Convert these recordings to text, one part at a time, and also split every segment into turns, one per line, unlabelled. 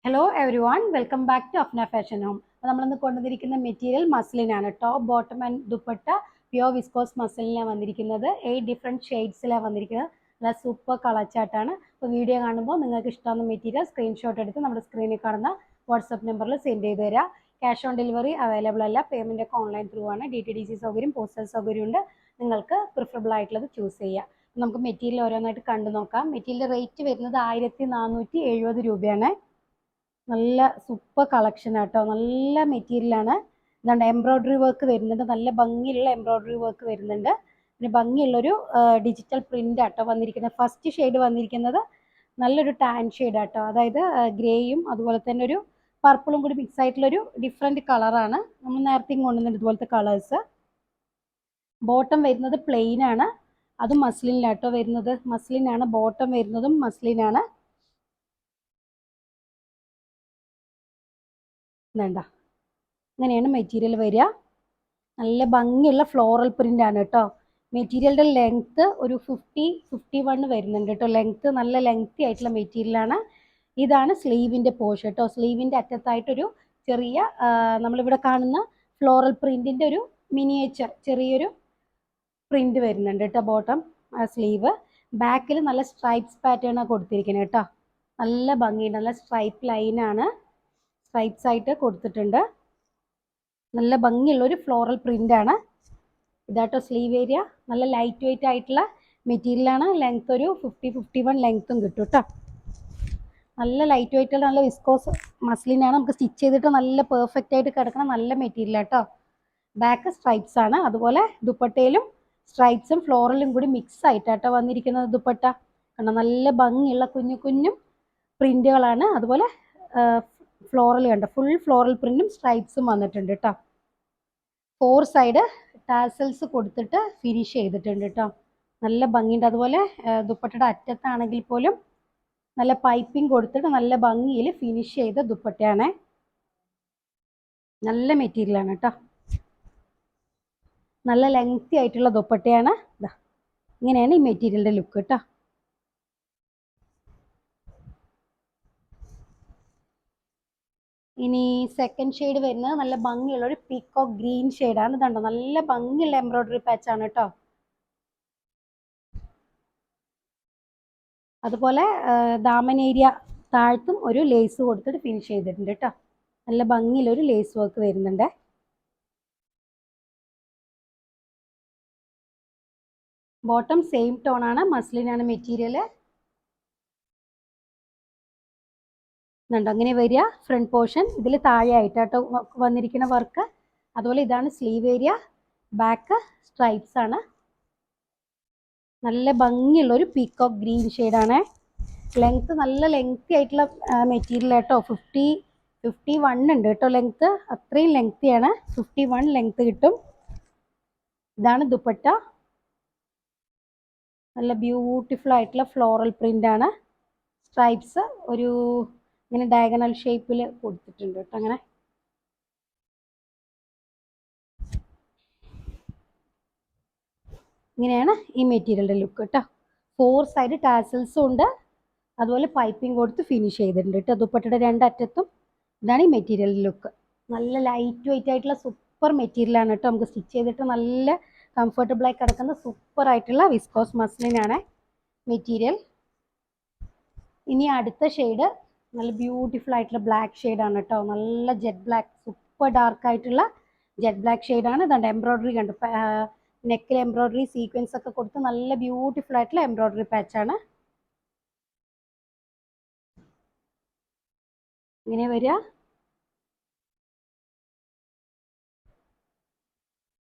Hello everyone, welcome back to Afna Fashion Home. നമ്മളിന്ന് കൊണ്ടുവന്നിരിക്കുന്ന material മസ്ലിനാണ്. Top bottom and dupatta pure viscose മസ്ലിനാണ് വന്നിരിക്കുന്നത്. 8 ഡിഫറെൻറ്റ് ഷെയ്ഡ്സിലാണ് വന്നിരിക്കുന്നത്. നല്ല സൂപ്പർ കളർ ചാർട്ടാണ്. അപ്പോൾ വീഡിയോ കാണുമ്പോൾ നിങ്ങൾക്ക് ഇഷ്ടമാകുന്ന മെറ്റീരിയൽ സ്ക്രീൻഷോട്ട് എടുത്ത് നമ്മുടെ സ്ക്രീനിൽ കാണുന്ന വാട്സപ്പ് നമ്പറിൽ സെൻഡ് ചെയ്ത് തരാം. ക്യാഷ് ഓൺ ഡെലിവറി അവൈലബിൾ അല്ല. പേയ്മെൻ്റ് ഒക്കെ ഓൺലൈൻ ത്രൂ ആണ്. DTDC സൗകര്യം, പോസ്റ്റൽ സൗകര്യമുണ്ട്. നിങ്ങൾക്ക് പ്രിഫറബിൾ ആയിട്ടുള്ളത് ചൂസ് ചെയ്യാം. നമുക്ക് മെറ്റീരിയൽ ഓരോന്നായിട്ട് കണ്ടു നോക്കാം. മെറ്റീരിയൽ റേറ്റ് വരുന്നത് 1470 രൂപയാണ്. നല്ല സൂപ്പർ കളക്ഷൻ ആട്ടോ. നല്ല മെറ്റീരിയലാണ്. ഇതുകൊണ്ട് എംബ്രോയ്ഡറി വർക്ക് വരുന്നുണ്ട്. നല്ല ഭംഗിയുള്ള എംബ്രോയ്ഡറി വർക്ക് വരുന്നുണ്ട്. പിന്നെ ഭംഗിയുള്ളൊരു ഡിജിറ്റൽ പ്രിൻ്റ് ആട്ടോ വന്നിരിക്കുന്നത്. ഫസ്റ്റ് ഷെയ്ഡ് വന്നിരിക്കുന്നത് നല്ലൊരു ടാൻ ഷെയ്ഡ് ആട്ടോ. അതായത് ഗ്രേയും അതുപോലെ തന്നെ ഒരു പർപ്പിളും കൂടി മിക്സ് ആയിട്ടുള്ളൊരു ഡിഫറെൻറ്റ് കളറാണ്. നമ്മൾ നേരത്തെയും കൊണ്ടുവന്നിട്ട് ഇതുപോലത്തെ കളേഴ്സ്. ബോട്ടം വരുന്നത് പ്ലെയിൻ ആണ്. അതും മസ്ലിനാട്ടോ വരുന്നത്. മസ്ലിനാണ് ബോട്ടം വരുന്നതും മസ്ലിനാണ്. വേണ്ട, ഇങ്ങനെയാണ് മെറ്റീരിയൽ വരിക. നല്ല ഭംഗിയുള്ള ഫ്ലോറൽ പ്രിൻ്റ് ആണ് കേട്ടോ. മെറ്റീരിയലിൻ്റെ ലെങ്ത്ത് ഒരു 51 വരുന്നുണ്ട് കേട്ടോ. ലെങ്ത്ത് നല്ല ലെങ്തി ആയിട്ടുള്ള മെറ്റീരിയലാണ്. ഇതാണ് സ്ലീവിൻ്റെ പോർഷൻ കേട്ടോ. സ്ലീവിൻ്റെ അറ്റത്തായിട്ടൊരു ചെറിയ നമ്മളിവിടെ കാണുന്ന ഫ്ലോറൽ പ്രിൻറ്റിൻ്റെ ഒരു മിനിയേച്ചർ ചെറിയൊരു പ്രിൻ്റ് വരുന്നുണ്ട് കേട്ടോ. Bottom sleeve. ബാക്കിൽ നല്ല സ്ട്രൈപ്സ് പാറ്റേണാണ് കൊടുത്തിരിക്കുന്നത് കേട്ടോ. നല്ല ഭംഗിയുണ്ട്. നല്ല സ്ട്രൈപ്പ് ലൈനാണ് സ്ട്രൈപ്സ് ആയിട്ട് കൊടുത്തിട്ടുണ്ട്. നല്ല ഭംഗിയുള്ളൊരു ഫ്ലോറൽ പ്രിൻ്റാണ് ഇതാട്ടോ സ്ലീവ് ഏരിയ. നല്ല ലൈറ്റ് വെയിറ്റ് ആയിട്ടുള്ള മെറ്റീരിയലാണ്. ലെങ്ത് ഒരു 51 ലെങ്ത്തും കിട്ടും കേട്ടോ. നല്ല ലൈറ്റ് വെയിറ്റ് നല്ല വിസ്കോസ് മസ്ലിനാണ്. നമുക്ക് സ്റ്റിച്ച് ചെയ്തിട്ട് നല്ല പെർഫെക്റ്റ് ആയിട്ട് കിടക്കുന്ന നല്ല മെറ്റീരിയൽ കേട്ടോ. ബാക്ക് സ്ട്രൈപ്സ് ആണ്. അതുപോലെ ദുപ്പട്ടയിലും സ്ട്രൈപ്സും ഫ്ലോറലും കൂടി മിക്സ് ആയിട്ടാട്ടോ വന്നിരിക്കുന്നത് ദുപ്പട്ട. കണ്ടോ, നല്ല ഭംഗിയുള്ള കുഞ്ഞു കുഞ്ഞും പ്രിന്റുകളാണ്. അതുപോലെ ഫ്ലോറൽ കണ്ടോ, ഫുൾ ഫ്ലോറൽ പ്രിന്റും സ്ട്രൈപ്സും വന്നിട്ടുണ്ട് കേട്ടോ. 4 സൈഡ് ടാസൽസ് കൊടുത്തിട്ട് ഫിനിഷ് ചെയ്തിട്ടുണ്ട് കേട്ടോ. നല്ല ഭംഗിയുണ്ട്. അതുപോലെ ദുപ്പട്ടയുടെ അറ്റത്താണെങ്കിൽ പോലും നല്ല പൈപ്പിംഗ് കൊടുത്തിട്ട് നല്ല ഭംഗിയിൽ ഫിനിഷ് ചെയ്ത ദുപ്പട്ടയാണ്. നല്ല മെറ്റീരിയലാണ് കേട്ടോ. നല്ല ലെങ്തി ആയിട്ടുള്ള ദുപ്പട്ടയാണ്. ഇങ്ങനെയാണ് ഈ മെറ്റീരിയലിൻ്റെ ലുക്ക് കേട്ടോ. ഇനി സെക്കൻഡ് ഷെയ്ഡ് വരുന്നത് നല്ല ഭംഗിയുള്ള ഒരു പീക്കോക്ക് ഗ്രീൻ ഷെയ്ഡാണ്. ഇതുണ്ടോ, നല്ല ഭംഗിയുള്ള എംബ്രോയ്ഡറി പാച്ചാണ് കേട്ടോ. അതുപോലെ ദാമൻ ഏരിയ താഴത്തും ഒരു ലേസ് കൊടുത്തിട്ട് ഫിനിഷ് ചെയ്തിട്ടുണ്ട് കേട്ടോ. നല്ല ഭംഗിയിലൊരു ലേസ് വർക്ക് വരുന്നുണ്ട്. ബോട്ടം സെയിം ടോൺ ആണ്. മസ്ലിനാണ് മെറ്റീരിയൽ. ണ്ടോ അങ്ങനെ വരിക ഫ്രണ്ട് പോർഷൻ. ഇതിൽ താഴെ ആയിട്ടാട്ടോ വന്നിരിക്കുന്ന വർക്ക്. അതുപോലെ ഇതാണ് സ്ലീവ് ഏരിയ. ബാക്ക് സ്ട്രൈപ്സ് ആണ്. നല്ല ഭംഗിയുള്ളൊരു പീക്കോക്ക് ഗ്രീൻ ഷെയ്ഡാണ്. ലെങ്ത്ത് നല്ല ലെങ്തി ആയിട്ടുള്ള മെറ്റീരിയൽ കേട്ടോ. 51 ഉണ്ട് കേട്ടോ ലെങ്ത്ത്. അത്രയും ലെങ്തിയാണ്. 51 ലെങ്ത്ത് കിട്ടും. ഇതാണ് ദുപ്പട്ട. നല്ല ബ്യൂട്ടിഫുൾ ആയിട്ടുള്ള ഫ്ലോറൽ പ്രിന്റ് ആണ്. സ്ട്രൈപ്സ് ഒരു ഇങ്ങനെ ഡയഗണൽ ഷേപ്പിൽ കൊടുത്തിട്ടുണ്ട് കേട്ടോ. അങ്ങനെ ഇങ്ങനെയാണ് ഈ മെറ്റീരിയലിൻ്റെ ലുക്ക് കേട്ടോ. 4 സൈഡ് ടാസൽസും ഉണ്ട്. അതുപോലെ പൈപ്പിംഗ് കൊടുത്ത് ഫിനിഷ് ചെയ്തിട്ടുണ്ട് കേട്ടോ ദുപ്പട്ടയുടെ രണ്ടറ്റത്തും. ഇതാണ് ഈ മെറ്റീരിയലിൻ്റെ ലുക്ക്. നല്ല ലൈറ്റ് വെയിറ്റ് ആയിട്ടുള്ള സൂപ്പർ മെറ്റീരിയലാണ് കേട്ടോ. നമുക്ക് സ്റ്റിച്ച് ചെയ്തിട്ട് നല്ല കംഫർട്ടബിളായി കിടക്കുന്ന സൂപ്പർ ആയിട്ടുള്ള വിസ്കോസ് മസ്ലിനാണ് മെറ്റീരിയൽ. ഇനി അടുത്ത ഷെയ്ഡ് നല്ല ബ്യൂട്ടിഫുൾ ആയിട്ടുള്ള ബ്ലാക്ക് ഷെയ്ഡാണ് കേട്ടോ. നല്ല ജെറ്റ് ബ്ലാക്ക്, സൂപ്പർ ഡാർക്ക് ആയിട്ടുള്ള ജെറ്റ് ബ്ലാക്ക് ഷെയ്ഡാണ്. ഇതുണ്ട് എംബ്രോയ്ഡറി കണ്ടു. നെക്കിൽ എംബ്രോയ്ഡറി സീക്വൻസ് ഒക്കെ കൊടുത്ത് നല്ല ബ്യൂട്ടിഫുൾ ആയിട്ടുള്ള എംബ്രോയ്ഡറി പാച്ചാണ്. ഇങ്ങനെ വരിക.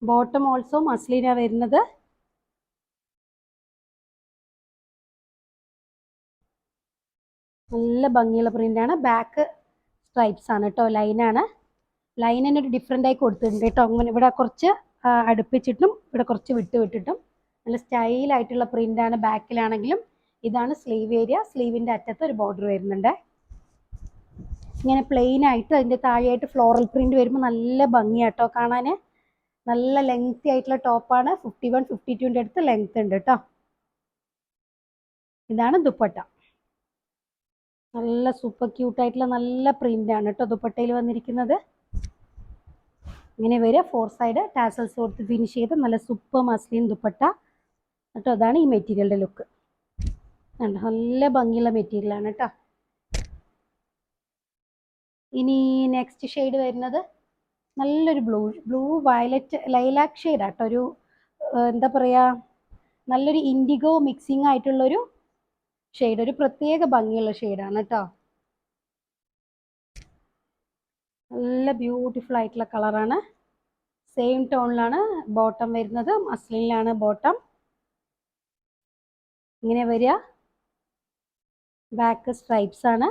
ബോട്ടം ഓൾസോ മസ്ലിനാ വരുന്നത്. നല്ല ഭംഗിയുള്ള പ്രിൻ്റാണ്. ബാക്ക് സ്ട്രൈപ്സ് ആണ് കേട്ടോ. ലൈനാണ്. ലൈൻ തന്നെ ഒരു ഡിഫറെൻ്റ് ആയി കൊടുത്തിട്ടുണ്ട് കേട്ടോ. അങ്ങനെ ഇവിടെ കുറച്ച് അടുപ്പിച്ചിട്ടും ഇവിടെ കുറച്ച് വിട്ടിട്ടും നല്ല സ്റ്റൈലായിട്ടുള്ള പ്രിൻ്റാണ് ബാക്കിലാണെങ്കിലും. ഇതാണ് സ്ലീവ് ഏരിയ. സ്ലീവിൻ്റെ അറ്റത്ത് ഒരു ബോർഡർ വരുന്നുണ്ട്. ഇങ്ങനെ പ്ലെയിൻ ആയിട്ട് അതിൻ്റെ താഴെയായിട്ട് ഫ്ലോറൽ പ്രിൻ്റ് വരുമ്പോൾ നല്ല ഭംഗിയാട്ടോ കാണാൻ. നല്ല ലെങ്തി ആയിട്ടുള്ള ടോപ്പാണ്. 51, 52ൻ്റെ അടുത്ത് ലെങ്ത് ഉണ്ട് കേട്ടോ. ഇതാണ് ദുപ്പട്ട. നല്ല സൂപ്പർ ക്യൂട്ടായിട്ടുള്ള നല്ല പ്രിൻ്റാണ് കേട്ടോ ദുപ്പട്ടയിൽ വന്നിരിക്കുന്നത്. ഇങ്ങനെ വരിക, 4 സൈഡ് ടാസൽസ് കൊടുത്ത് ഫിനിഷ് ചെയ്ത് നല്ല സൂപ്പർ മസ്ലിൻ ദുപ്പട്ട കേട്ടോ. അതാണ് ഈ മെറ്റീരിയലിൻ്റെ ലുക്ക്. നല്ല ഭംഗിയുള്ള മെറ്റീരിയലാണ് കേട്ടോ. ഇനി നെക്സ്റ്റ് ഷെയ്ഡ് വരുന്നത് നല്ലൊരു ബ്ലൂ വയലറ്റ് ലൈലാക്ക് ഷെയ്ഡാണ് കേട്ടോ. ഒരു എന്താ പറയുക, നല്ലൊരു ഇൻഡിഗോ മിക്സിങ് ആയിട്ടുള്ളൊരു ഷെയ്ഡ്, ഒരു പ്രത്യേക ഭംഗിയുള്ള ഷെയ്ഡാണ് കേട്ടോ. നല്ല ബ്യൂട്ടിഫുൾ ആയിട്ടുള്ള കളറാണ്. സെയിം ടോണിലാണ് ബോട്ടം വരുന്നത്, മസ്ലിനിലാണ് ബോട്ടം. ഇങ്ങനെ വരിക, ബാക്ക് സ്ട്രൈപ്സ് ആണ്.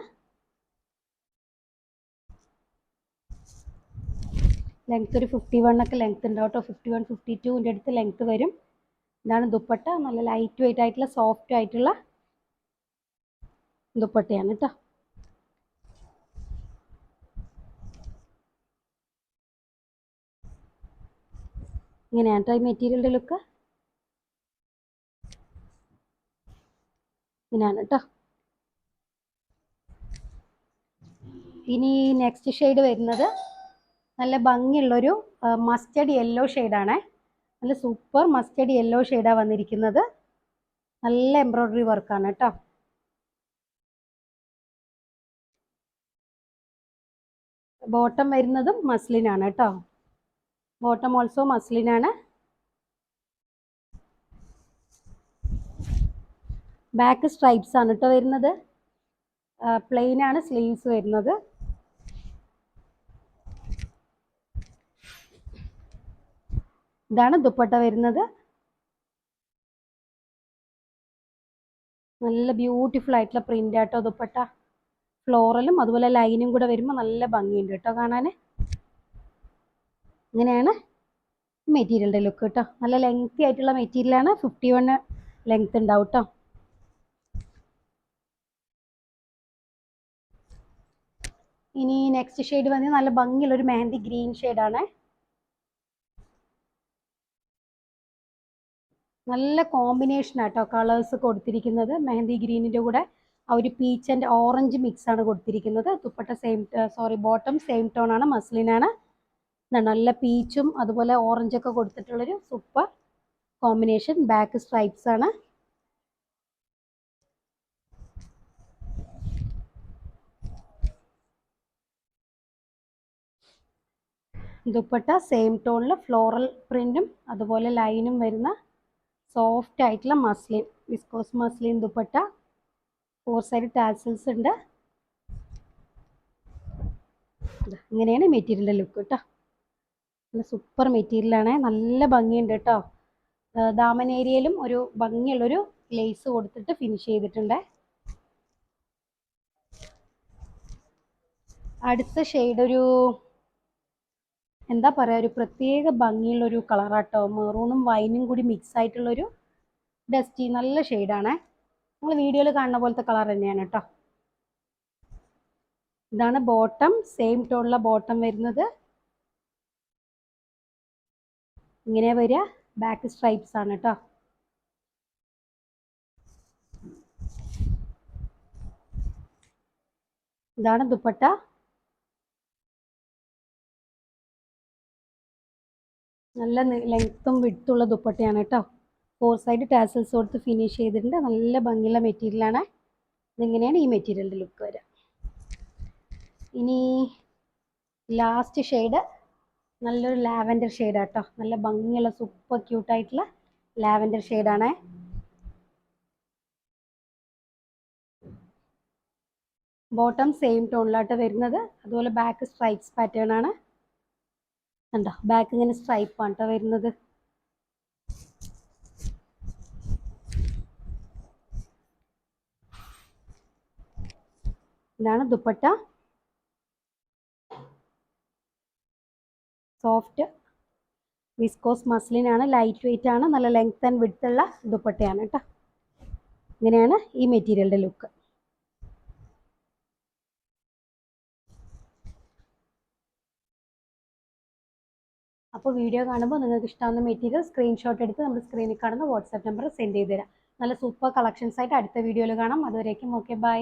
ലെങ്ത് ഒരു 51 ഒക്കെ ലെങ്ത് ഉണ്ടാവും കേട്ടോ. 51 52ൻ്റെ അടുത്ത് ലെങ്ത് വരും. ഇതാണ് ദുപ്പട്ട. നല്ല ലൈറ്റ് വെയിറ്റ് ആയിട്ടുള്ള സോഫ്റ്റ് ആയിട്ടുള്ള ദുപ്പട്ടയാണ് കേട്ടോ. ഇങ്ങനെയാണ് കേട്ടോ ഈ മെറ്റീരിയലിൻ്റെ ലുക്ക്. ഇങ്ങനെയാണ് കേട്ടോ. ഇനി നെക്സ്റ്റ് ഷെയ്ഡ് വരുന്നത് നല്ല ഭംഗിയുള്ളൊരു മസ്റ്റർഡ് യെല്ലോ ഷെയ്ഡാണ്. നല്ല സൂപ്പർ മസ്റ്റർഡ് യെല്ലോ ഷെയ്ഡാണ് വന്നിരിക്കുന്നത്. നല്ല എംബ്രോയ്ഡറി വർക്കാണ് കേട്ടോ. ബോട്ടം വരുന്നതും മസ്ലിനാണ് കേട്ടോ. ബോട്ടം ഓൾസോ മസ്ലിനാണ്. ബാക്ക് സ്ട്രൈപ്സ് ആണ് കേട്ടോ വരുന്നത്. പ്ലെയിൻ ആണ് സ്ലീവ്സ് വരുന്നത്. ഇതാണ് ദുപ്പട്ട വരുന്നത്. നല്ല ബ്യൂട്ടിഫുൾ ആയിട്ടുള്ള പ്രിന്റ് ആട്ടോ ദുപ്പട്ട. ഫ്ലോറലും അതുപോലെ ലൈനും കൂടെ വരുമ്പോൾ നല്ല ഭംഗിയുണ്ട് കേട്ടോ കാണാൻ. ഇങ്ങനെയാണ് മെറ്റീരിയലിൻ്റെ ലുക്ക് കേട്ടോ. നല്ല ലെങ്തി ആയിട്ടുള്ള മെറ്റീരിയലാണ്. 51 ലെങ്ത് ഉണ്ടാവും കേട്ടോ. ഇനി നെക്സ്റ്റ് ഷെയ്ഡ് വന്നത് നല്ല ഭംഗിയുള്ളൊരു മെഹന്തി ഗ്രീൻ ഷെയ്ഡാണ്. നല്ല കോമ്പിനേഷൻ ആട്ടോ കളേഴ്സ് കൊടുത്തിരിക്കുന്നത്. മെഹന്തി ഗ്രീനിൻ്റെ കൂടെ ആ ഒരു പീച്ച് ആൻഡ് ഓറഞ്ച് മിക്സ് ആണ് കൊടുത്തിരിക്കുന്നത്. ദുപ്പട്ട ബോട്ടം സെയിം ടോൺ ആണ്, മസ്ലിനാണ്. നല്ല പീച്ചും അതുപോലെ ഓറഞ്ചൊക്കെ കൊടുത്തിട്ടുള്ളൊരു സൂപ്പർ കോമ്പിനേഷൻ. ബാക്ക് സ്ട്രൈപ്സ് ആണ്. ദുപ്പട്ട സെയിം ടോണിൽ ഫ്ലോറൽ പ്രിന്റും അതുപോലെ ലൈനും വരുന്ന സോഫ്റ്റ് ആയിട്ടുള്ള muslin, viscose muslin dupatta. 4 side tassels ഉണ്ട്. ഇങ്ങനെയാണ് മെറ്റീരിയലിൻ്റെ ലുക്ക് കേട്ടോ. നല്ല സൂപ്പർ മെറ്റീരിയലാണ്. നല്ല ഭംഗിയുണ്ട് കേട്ടോ. ദാമൻ ഏരിയയിലും ഒരു ഭംഗിയുള്ളൊരു ലേസ് കൊടുത്തിട്ട് ഫിനിഷ് ചെയ്തിട്ടുണ്ട്. അടുത്ത ഷെയ്ഡ് ഒരു എന്താ പറയുക, ഒരു പ്രത്യേക ഭംഗിയുള്ളൊരു കളറാട്ടോ. മെറൂണും വൈനും കൂടി മിക്സ് ആയിട്ടുള്ളൊരു ഡസ്റ്റി നല്ല ഷെയ്ഡാണ്. നമ്മൾ വീഡിയോയിൽ കാണുന്ന പോലത്തെ കളർ തന്നെയാണ് കേട്ടോ. ഇതാണ് ബോട്ടം. സെയിം ടോണിലുള്ള ബോട്ടം വരുന്നത്. ഇങ്ങനെ വരിക, ബാക്ക് സ്ട്രൈപ്സ് ആണ് കേട്ടോ. ഇതാണ് ദുപ്പട്ട. നല്ല ലെങ്ത്തും വിഡ്ത്തുള്ള ദുപ്പട്ടയാണ് കേട്ടോ. 4 സൈഡ് ടാസൽസ് കൊടുത്ത് ഫിനിഷ് ചെയ്തിട്ടുണ്ട്. നല്ല ഭംഗിയുള്ള മെറ്റീരിയലാണ്. ഇതിങ്ങനെയാണ് ഈ മെറ്റീരിയലിൻ്റെ ലുക്ക് വരിക. ഇനി ലാസ്റ്റ് ഷെയ്ഡ് നല്ലൊരു ലാവൻഡർ ഷെയ്ഡാണ് കേട്ടോ. നല്ല ഭംഗിയുള്ള സൂപ്പർ ക്യൂട്ടായിട്ടുള്ള ലാവൻഡർ ഷെയ്ഡാണ്. ബോട്ടം സെയിം ടോണിലായിട്ട് വരുന്നത്. അതുപോലെ ബാക്ക് സ്ട്രൈപ്സ് പാറ്റേൺ ആണ്. കണ്ടോ, ബാക്ക് ഇങ്ങനെ സ്ട്രൈപ്പാണ് കേട്ടോ വരുന്നത്. ഇതാണ് ദുപ്പട്ട. സോഫ്റ്റ് വിസ്കോസ് മസ്ലിൻ ആണ്. ലൈറ്റ് വെയിറ്റ് ആണ്. നല്ല ലെങ്ത് ആൻഡ് വിഡ്ത്ത് ഉള്ള ദുപ്പട്ടയാണ് കേട്ടോ. ഇങ്ങനെയാണ് ഈ മെറ്റീരിയലിൻ്റെ ലുക്ക്. അപ്പോൾ വീഡിയോ കാണുമ്പോൾ നിങ്ങൾക്ക് ഇഷ്ടമാവുന്ന മെറ്റീരിയൽ സ്ക്രീൻഷോട്ട് എടുത്ത് നമ്മുടെ സ്ക്രീനിൽ കാണുന്ന വാട്സാപ്പ് നമ്പർ സെൻഡ് ചെയ്ത് തരാം. നല്ല സൂപ്പർ കളക്ഷൻസ് ആയിട്ട് അടുത്ത വീഡിയോയിൽ കാണാം. അതുവരേക്കും ഓക്കെ, ബൈ.